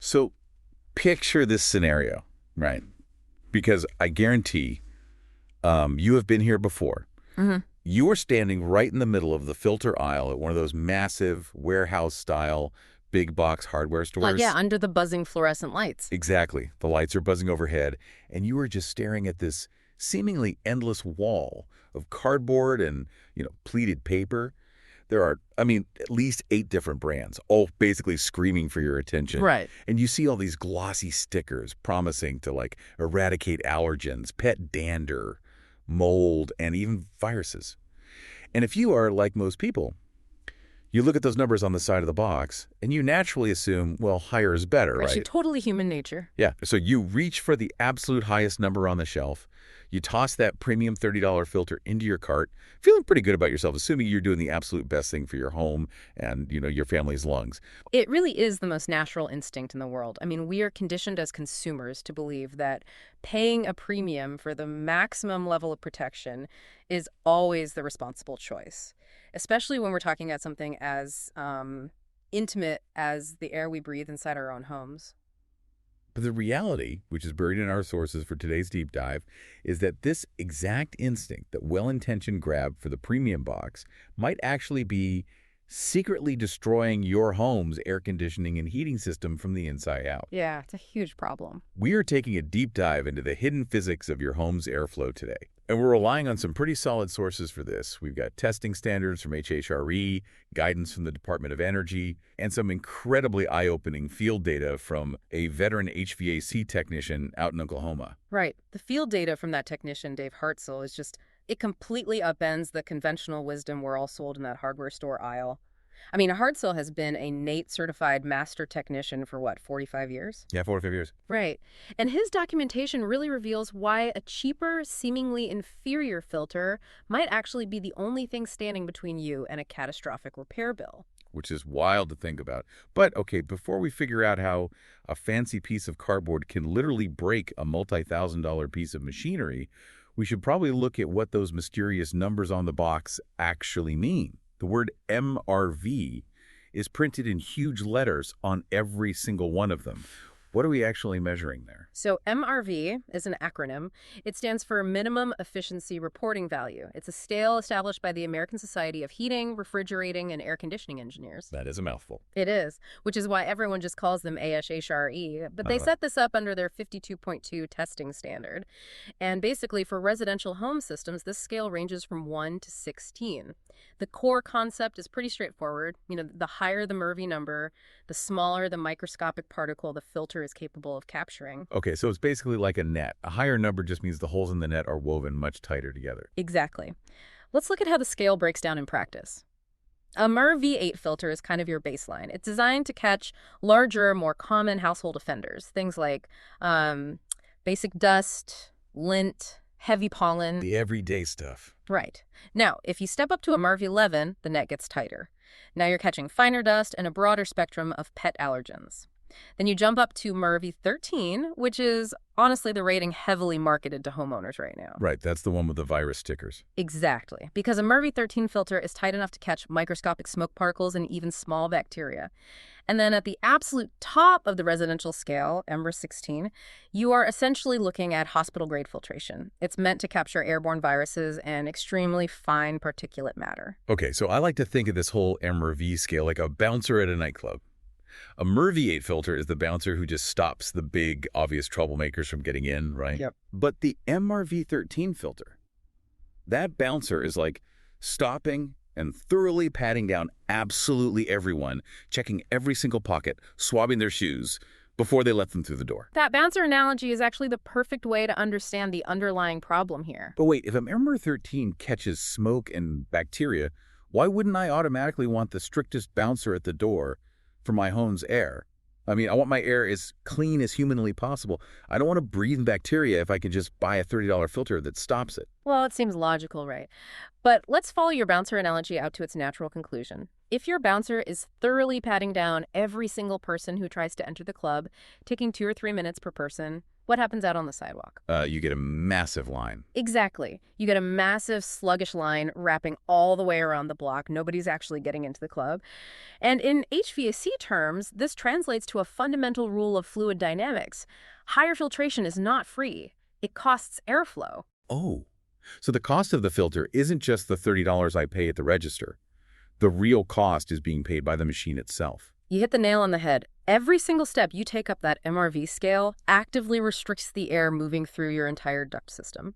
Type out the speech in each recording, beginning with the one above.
So picture this scenario, right? Because I guarantee you have been here before. Hmm. You are standing right in the middle of the filter aisle at one of those massive warehouse-style big box hardware stores. Yeah, under the buzzing fluorescent lights. Exactly. The lights are buzzing overhead, and you are just staring at this seemingly endless wall of cardboard and, pleated paper. There are, at least 8 different brands, all basically screaming for your attention. Right. And you see all these glossy stickers promising to, eradicate allergens, pet dander, mold, and even viruses. And if you are like most people, you look at those numbers on the side of the box, and you naturally assume, well, higher is better, Actually, right? totally human nature. Yeah, so you reach for the absolute highest number on the shelf. You toss that premium $30 filter into your cart, feeling pretty good about yourself, assuming you're doing the absolute best thing for your home and, your family's lungs. It really is the most natural instinct in the world. We are conditioned as consumers to believe that paying a premium for the maximum level of protection is always the responsible choice, especially when we're talking about something as intimate as the air we breathe inside our own homes. But the reality, which is buried in our sources for today's deep dive, is that this exact instinct, that well-intentioned grab for the premium box, might actually be secretly destroying your home's air conditioning and heating system from the inside out. Yeah, it's a huge problem. We are taking a deep dive into the hidden physics of your home's airflow today. And we're relying on some pretty solid sources for this. We've got testing standards from HHRE, guidance from the Department of Energy, and some incredibly eye-opening field data from a veteran HVAC technician out in Oklahoma. Right. The field data from that technician, Dave Hartzell, it completely upends the conventional wisdom we're all sold in that hardware store aisle. Hartzell has been a NATE certified master technician for 45 years? Yeah, 4 or 5 years. Right. And his documentation really reveals why a cheaper, seemingly inferior filter might actually be the only thing standing between you and a catastrophic repair bill. Which is wild to think about. But, okay, before we figure out how a fancy piece of cardboard can literally break a multi-thousand-dollar piece of machinery, we should probably look at what those mysterious numbers on the box actually mean. The word MRV is printed in huge letters on every single one of them. What are we actually measuring there? So MRV is an acronym. It stands for Minimum Efficiency Reporting Value. It's a scale established by the American Society of Heating, Refrigerating, and Air Conditioning Engineers. That is a mouthful. It is, which is why everyone just calls them ASHRE. But they set this up under their 52.2 testing standard. And basically, for residential home systems, this scale ranges from 1 to 16. The core concept is pretty straightforward. The higher the MERV number, the smaller the microscopic particle the filter is capable of capturing. Okay, so it's basically like a net. A higher number just means the holes in the net are woven much tighter together. Exactly. Let's look at how the scale breaks down in practice. A MERV V8 filter is kind of your baseline. It's designed to catch larger, more common household offenders, things like basic dust, lint, heavy pollen. The everyday stuff. Right. Now, if you step up to a MERV 11, the net gets tighter. Now you're catching finer dust and a broader spectrum of pet allergens. Then you jump up to MERV 13, which is honestly the rating heavily marketed to homeowners right now. Right, that's the one with the virus stickers. Exactly, because a MERV 13 filter is tight enough to catch microscopic smoke particles and even small bacteria. And then at the absolute top of the residential scale, MERV 16, you are essentially looking at hospital-grade filtration. It's meant to capture airborne viruses and extremely fine particulate matter. Okay, so I like to think of this whole MRV scale like a bouncer at a nightclub. A MERV 8 filter is the bouncer who just stops the big, obvious troublemakers from getting in, right? Yep. But the MRV 13 filter, that bouncer is like stopping and thoroughly patting down absolutely everyone, checking every single pocket, swabbing their shoes before they let them through the door. That bouncer analogy is actually the perfect way to understand the underlying problem here. But wait, if a MERV 13 catches smoke and bacteria, why wouldn't I automatically want the strictest bouncer at the door for my home's air? I want my air as clean as humanly possible. I don't want to breathe in bacteria if I can just buy a $30 filter that stops it. Well, it seems logical, right? But let's follow your bouncer analogy out to its natural conclusion. If your bouncer is thoroughly patting down every single person who tries to enter the club, taking 2 or 3 minutes per person, What happens out on the sidewalk? You get a massive line. Exactly. You get a massive sluggish line wrapping all the way around the block. Nobody's actually getting into the club. And in HVAC terms, this translates to a fundamental rule of fluid dynamics. Higher filtration is not free. It costs airflow. Oh, so the cost of the filter isn't just the $30 I pay at the register. The real cost is being paid by the machine itself. You hit the nail on the head. Every single step you take up that MRV scale actively restricts the air moving through your entire duct system.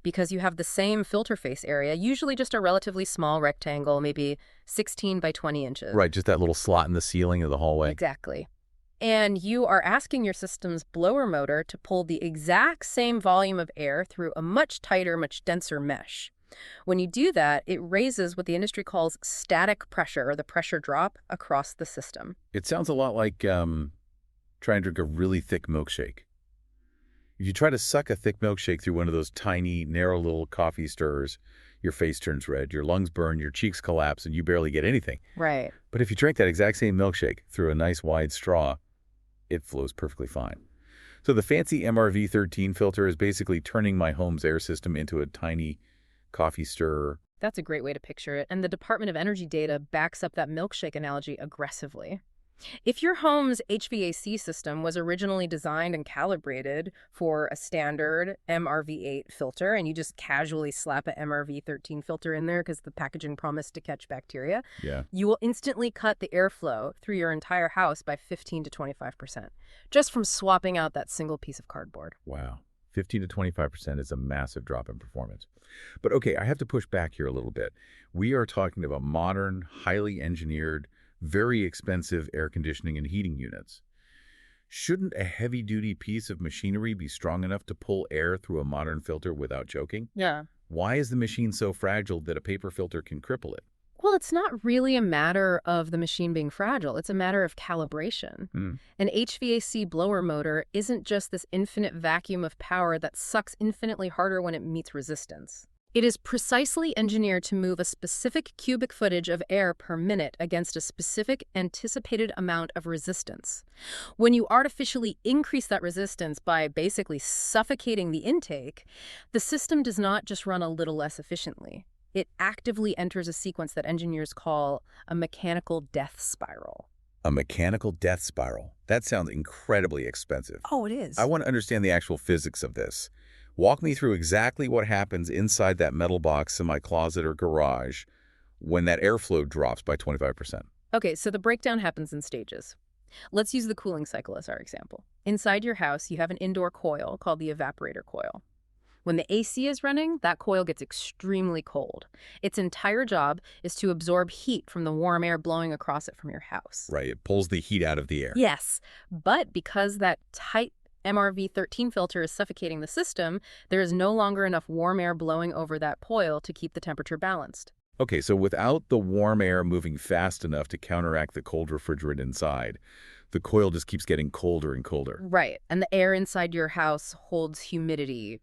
Because you have the same filter face area, usually just a relatively small rectangle, maybe 16 by 20 inches. Right, just that little slot in the ceiling of the hallway. Exactly. And you are asking your system's blower motor to pull the exact same volume of air through a much tighter, much denser mesh. When you do that, it raises what the industry calls static pressure, or the pressure drop, across the system. It sounds a lot like trying to drink a really thick milkshake. If you try to suck a thick milkshake through one of those tiny, narrow little coffee stirrers, your face turns red, your lungs burn, your cheeks collapse, and you barely get anything. Right. But if you drink that exact same milkshake through a nice wide straw, it flows perfectly fine. So the fancy MRV 13 filter is basically turning my home's air system into a tiny coffee stirrer. That's a great way to picture it, and the Department of Energy data backs up that milkshake analogy aggressively. If your home's HVAC system was originally designed and calibrated for a standard MRV8 filter, and you just casually slap a MRV13 filter in there because the packaging promised to catch bacteria, you will instantly cut the airflow through your entire house by 15 to 25%, just from swapping out that single piece of cardboard. Wow. 15 to 25% is a massive drop in performance. But okay, I have to push back here a little bit. We are talking about modern, highly engineered, very expensive air conditioning and heating units. Shouldn't a heavy-duty piece of machinery be strong enough to pull air through a modern filter without choking? Yeah. Why is the machine so fragile that a paper filter can cripple it? Well, it's not really a matter of the machine being fragile. It's a matter of calibration. An HVAC blower motor isn't just this infinite vacuum of power that sucks infinitely harder when it meets resistance. It is precisely engineered to move a specific cubic footage of air per minute against a specific anticipated amount of resistance. When you artificially increase that resistance by basically suffocating the intake, the system does not just run a little less efficiently. It actively enters a sequence that engineers call a mechanical death spiral. A mechanical death spiral? That sounds incredibly expensive. Oh, it is. I want to understand the actual physics of this. Walk me through exactly what happens inside that metal box in my closet or garage when that airflow drops by 25%. Okay, so the breakdown happens in stages. Let's use the cooling cycle as our example. Inside your house, you have an indoor coil called the evaporator coil. When the AC is running, that coil gets extremely cold. Its entire job is to absorb heat from the warm air blowing across it from your house. Right, it pulls the heat out of the air. Yes, but because that tight MRV13 filter is suffocating the system, there is no longer enough warm air blowing over that coil to keep the temperature balanced. Okay, so without the warm air moving fast enough to counteract the cold refrigerant inside, the coil just keeps getting colder and colder. Right, and the air inside your house holds humidity,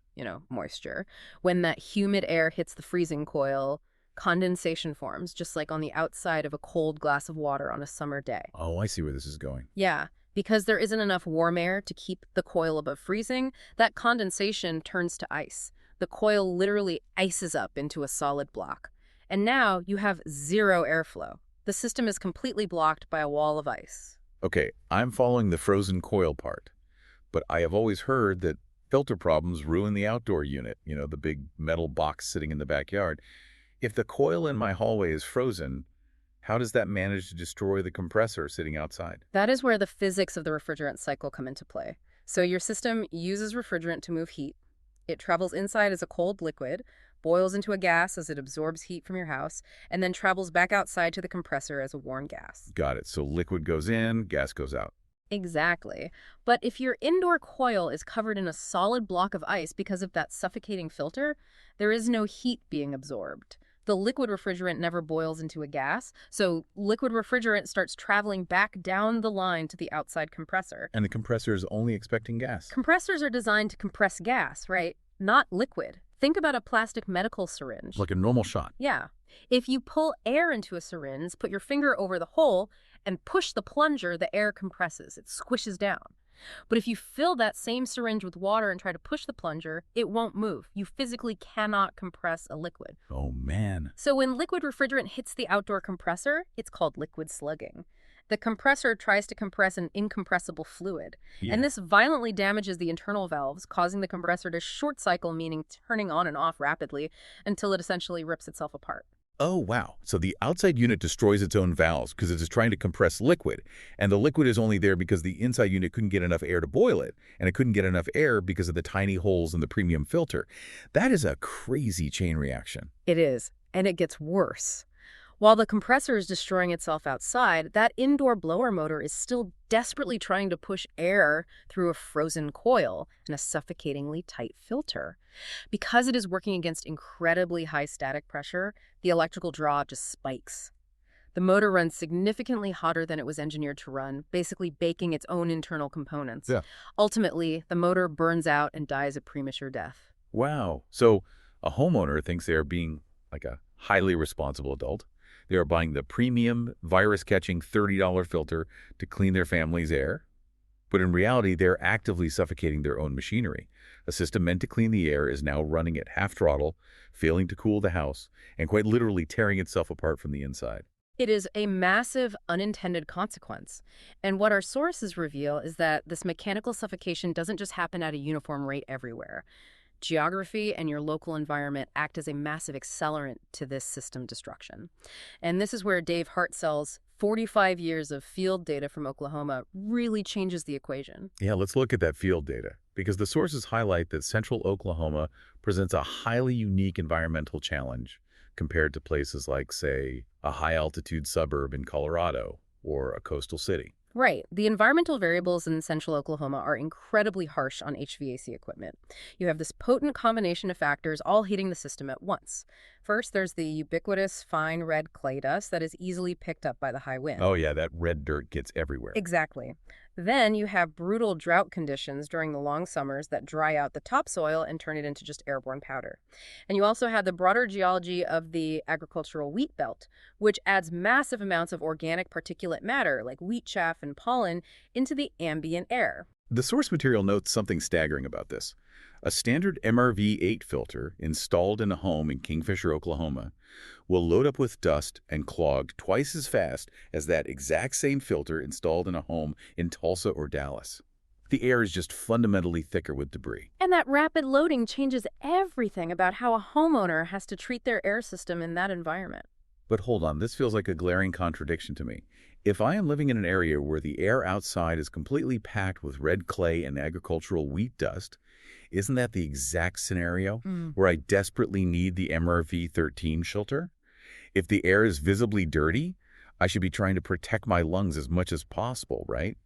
moisture. When that humid air hits the freezing coil, condensation forms, just like on the outside of a cold glass of water on a summer day. Oh, I see where this is going. Yeah. Because there isn't enough warm air to keep the coil above freezing, that condensation turns to ice. The coil literally ices up into a solid block. And now you have zero airflow. The system is completely blocked by a wall of ice. Okay, I'm following the frozen coil part. But I have always heard that filter problems ruin the outdoor unit, the big metal box sitting in the backyard. If the coil in my hallway is frozen, how does that manage to destroy the compressor sitting outside? That is where the physics of the refrigerant cycle come into play. So your system uses refrigerant to move heat. It travels inside as a cold liquid, boils into a gas as it absorbs heat from your house, and then travels back outside to the compressor as a warm gas. Got it. So liquid goes in, gas goes out. Exactly. But if your indoor coil is covered in a solid block of ice because of that suffocating filter, there is no heat being absorbed. The liquid refrigerant never boils into a gas, so liquid refrigerant starts traveling back down the line to the outside compressor. And the compressor is only expecting gas. Compressors are designed to compress gas, right? Not liquid. Think about a plastic medical syringe. Like a normal shot. Yeah. If you pull air into a syringe, put your finger over the hole, and push the plunger, the air compresses. It squishes down. But if you fill that same syringe with water and try to push the plunger, it won't move. You physically cannot compress a liquid. Oh, man. So when liquid refrigerant hits the outdoor compressor, it's called liquid slugging. The compressor tries to compress an incompressible fluid, and Yeah. this violently damages the internal valves, causing the compressor to short cycle, meaning turning on and off rapidly until it essentially rips itself apart. Oh, wow. So the outside unit destroys its own valves because it is trying to compress liquid, and the liquid is only there because the inside unit couldn't get enough air to boil it, and it couldn't get enough air because of the tiny holes in the premium filter. That is a crazy chain reaction. It is, and it gets worse. While the compressor is destroying itself outside, that indoor blower motor is still desperately trying to push air through a frozen coil and a suffocatingly tight filter. Because it is working against incredibly high static pressure, the electrical draw just spikes. The motor runs significantly hotter than it was engineered to run, basically baking its own internal components. Yeah. Ultimately, the motor burns out and dies a premature death. Wow. So a homeowner thinks they are being like a highly responsible adult. They are buying the premium, virus-catching $30 filter to clean their family's air. But in reality, they're actively suffocating their own machinery. A system meant to clean the air is now running at half throttle, failing to cool the house, and quite literally tearing itself apart from the inside. It is a massive unintended consequence. And what our sources reveal is that this mechanical suffocation doesn't just happen at a uniform rate everywhere. Geography and your local environment act as a massive accelerant to this system destruction. And this is where Dave Hartzell's 45 years of field data from Oklahoma really changes the equation. Yeah, let's look at that field data, because the sources highlight that central Oklahoma presents a highly unique environmental challenge compared to places like, say, a high-altitude suburb in Colorado or a coastal city. Right. The environmental variables in central Oklahoma are incredibly harsh on HVAC equipment. You have this potent combination of factors all hitting the system at once. First, there's the ubiquitous fine red clay dust that is easily picked up by the high wind. Oh yeah, that red dirt gets everywhere. Exactly. Then you have brutal drought conditions during the long summers that dry out the topsoil and turn it into just airborne powder. And you also have the broader geology of the agricultural wheat belt, which adds massive amounts of organic particulate matter like wheat chaff and pollen into the ambient air. The source material notes something staggering about this. A standard MRV-8 filter installed in a home in Kingfisher, Oklahoma, will load up with dust and clog twice as fast as that exact same filter installed in a home in Tulsa or Dallas. The air is just fundamentally thicker with debris. And that rapid loading changes everything about how a homeowner has to treat their air system in that environment. But hold on, this feels like a glaring contradiction to me. If I am living in an area where the air outside is completely packed with red clay and agricultural wheat dust, isn't that the exact scenario where I desperately need the MRV-13 filter? If the air is visibly dirty, I should be trying to protect my lungs as much as possible, right?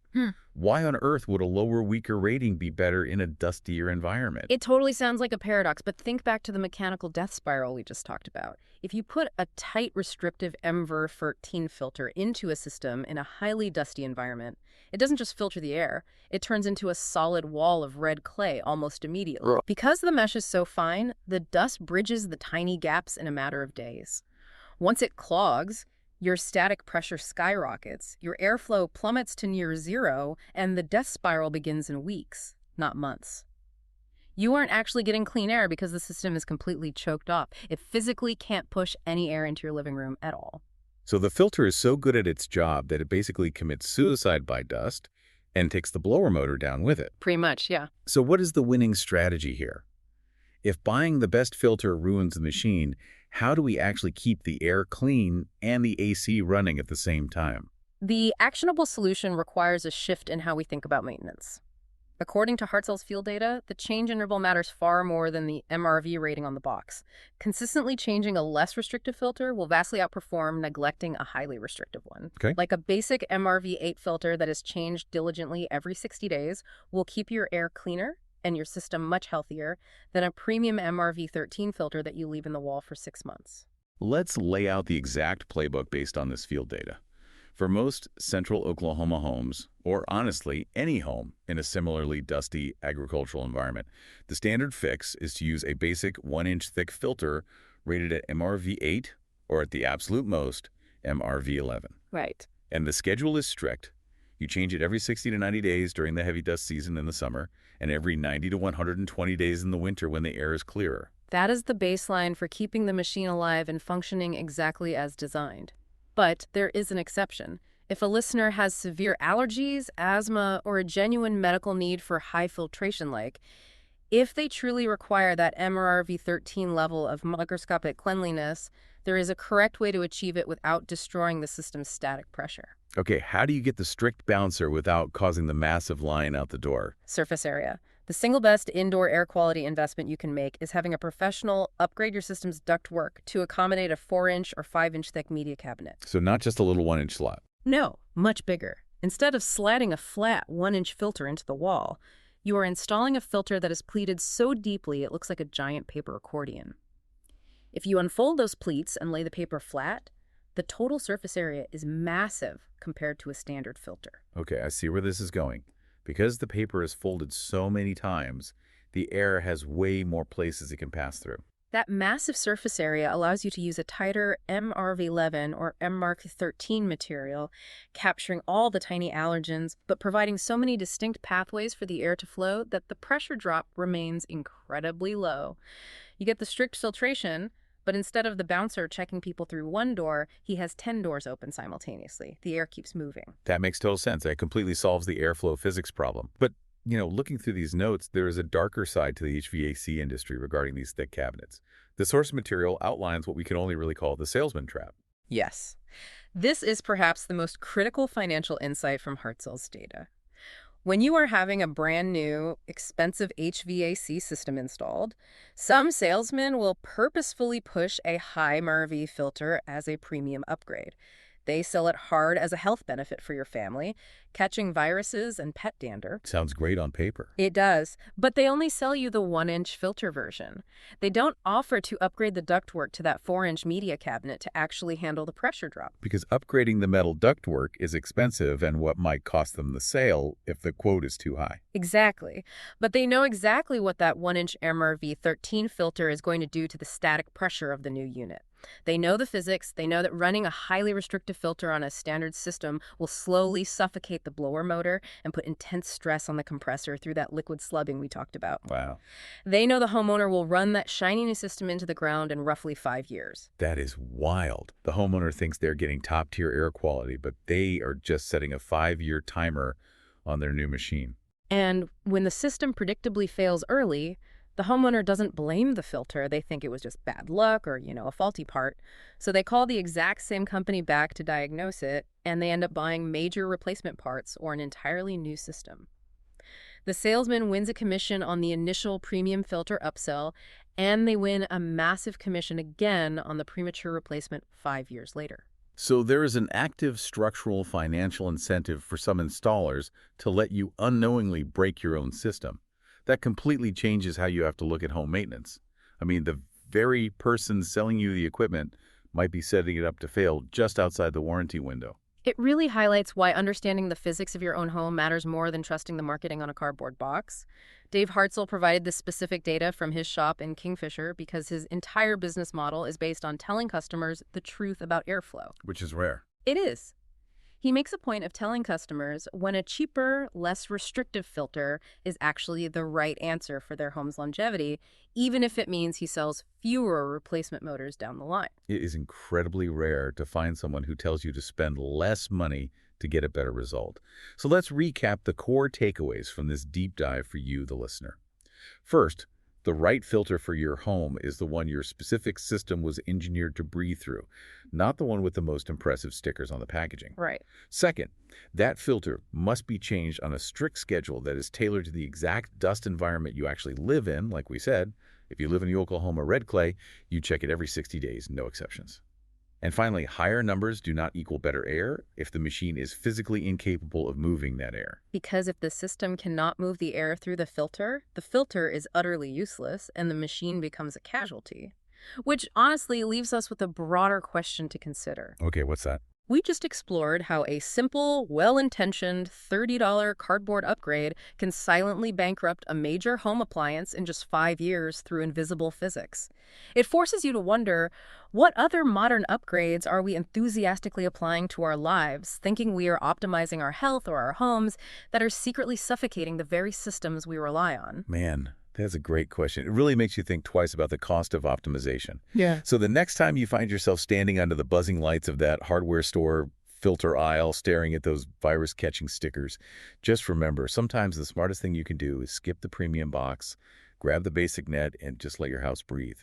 Why on earth would a lower, weaker rating be better in a dustier environment? It totally sounds like a paradox, but think back to the mechanical death spiral we just talked about. If you put a tight, restrictive MRV-13 filter into a system in a highly dusty environment, it doesn't just filter the air, it turns into a solid wall of red clay almost immediately. Because the mesh is so fine, the dust bridges the tiny gaps in a matter of days. Once it clogs, your static pressure skyrockets, your airflow plummets to near zero, and the death spiral begins in weeks, not months. You aren't actually getting clean air because the system is completely choked off. It physically can't push any air into your living room at all. So the filter is so good at its job that it basically commits suicide by dust and takes the blower motor down with it. Pretty much, yeah. So what is the winning strategy here? If buying the best filter ruins the machine, how do we actually keep the air clean and the AC running at the same time? The actionable solution requires a shift in how we think about maintenance. According to Hartzell's field data, the change interval matters far more than the MRV rating on the box. Consistently changing a less restrictive filter will vastly outperform neglecting a highly restrictive one. Okay. Like a basic MRV-8 filter that is changed diligently every 60 days will keep your air cleaner and your system much healthier than a premium MRV-13 filter that you leave in the wall for 6 months. Let's lay out the exact playbook based on this field data. For most central Oklahoma homes, or honestly, any home in a similarly dusty agricultural environment, the standard fix is to use a basic 1-inch thick filter rated at MRV-8 or at the absolute most, MRV-11. Right. And the schedule is strict. You change it every 60 to 90 days during the heavy dust season in the summer, and every 90 to 120 days in the winter when the air is clearer. That is the baseline for keeping the machine alive and functioning exactly as designed. But there is an exception. If a listener has severe allergies, asthma, or a genuine medical need for high filtration if they truly require that MERV 13 level of microscopic cleanliness, there is a correct way to achieve it without destroying the system's static pressure. Okay, how do you get the strict bouncer without causing the massive line out the door? Surface area. The single best indoor air quality investment you can make is having a professional upgrade your system's ductwork to accommodate a 4-inch or 5-inch thick media cabinet. So not just a little 1-inch slot. No, much bigger. Instead of sliding a flat 1-inch filter into the wall, you are installing a filter that is pleated so deeply it looks like a giant paper accordion. If you unfold those pleats and lay the paper flat, the total surface area is massive compared to a standard filter. Okay, I see where this is going. Because the paper is folded so many times, the air has way more places it can pass through. That massive surface area allows you to use a tighter MERV11 or MERV13 material, capturing all the tiny allergens, but providing so many distinct pathways for the air to flow that the pressure drop remains incredibly low. You get the strict filtration, but instead of the bouncer checking people through one door, he has 10 doors open simultaneously. The air keeps moving. That makes total sense. That completely solves the airflow physics problem. But looking through these notes, there is a darker side to the HVAC industry regarding these thick cabinets. The source material outlines what we can only really call the salesman trap. Yes. This is perhaps the most critical financial insight from Hartzell's data. When you are having a brand new, expensive HVAC system installed, some salesmen will purposefully push a high MERV filter as a premium upgrade. They sell it hard as a health benefit for your family, catching viruses and pet dander. Sounds great on paper. It does, but they only sell you the 1-inch filter version. They don't offer to upgrade the ductwork to that 4-inch media cabinet to actually handle the pressure drop. Because upgrading the metal ductwork is expensive and what might cost them the sale if the quote is too high. Exactly. But they know exactly what that 1-inch MERV 13 filter is going to do to the static pressure of the new unit. They know the physics. They know that running a highly restrictive filter on a standard system will slowly suffocate the blower motor and put intense stress on the compressor through that liquid slubbing we talked about. Wow. They know the homeowner will run that shiny new system into the ground in roughly 5 years. That is wild. The homeowner thinks they're getting top-tier air quality, but they are just setting a 5-year timer on their new machine. And when the system predictably fails early, the homeowner doesn't blame the filter. They think it was just bad luck or, a faulty part. So they call the exact same company back to diagnose it, and they end up buying major replacement parts or an entirely new system. The salesman wins a commission on the initial premium filter upsell, and they win a massive commission again on the premature replacement 5 years later. So there is an active structural financial incentive for some installers to let you unknowingly break your own system. That completely changes how you have to look at home maintenance. I mean, the very person selling you the equipment might be setting it up to fail just outside the warranty window. It really highlights why understanding the physics of your own home matters more than trusting the marketing on a cardboard box. Dave Hartzell provided this specific data from his shop in Kingfisher because his entire business model is based on telling customers the truth about airflow. Which is rare. It is. He makes a point of telling customers when a cheaper, less restrictive filter is actually the right answer for their home's longevity, even if it means he sells fewer replacement motors down the line. It is incredibly rare to find someone who tells you to spend less money to get a better result. So let's recap the core takeaways from this deep dive for you, the listener. First, the right filter for your home is the one your specific system was engineered to breathe through, not the one with the most impressive stickers on the packaging. Right. Second, that filter must be changed on a strict schedule that is tailored to the exact dust environment you actually live in, like we said. If you live in the Oklahoma red clay, you check it every 60 days, no exceptions. And finally, higher numbers do not equal better air if the machine is physically incapable of moving that air. Because if the system cannot move the air through the filter is utterly useless and the machine becomes a casualty. Which honestly leaves us with a broader question to consider. Okay, what's that? We just explored how a simple, well-intentioned $30 cardboard upgrade can silently bankrupt a major home appliance in just 5 years through invisible physics. It forces you to wonder, what other modern upgrades are we enthusiastically applying to our lives, thinking we are optimizing our health or our homes, that are secretly suffocating the very systems we rely on? Man, that's a great question. It really makes you think twice about the cost of optimization. Yeah. So the next time you find yourself standing under the buzzing lights of that hardware store filter aisle staring at those virus-catching stickers, just remember, sometimes the smartest thing you can do is skip the premium box, grab the basic net, and just let your house breathe.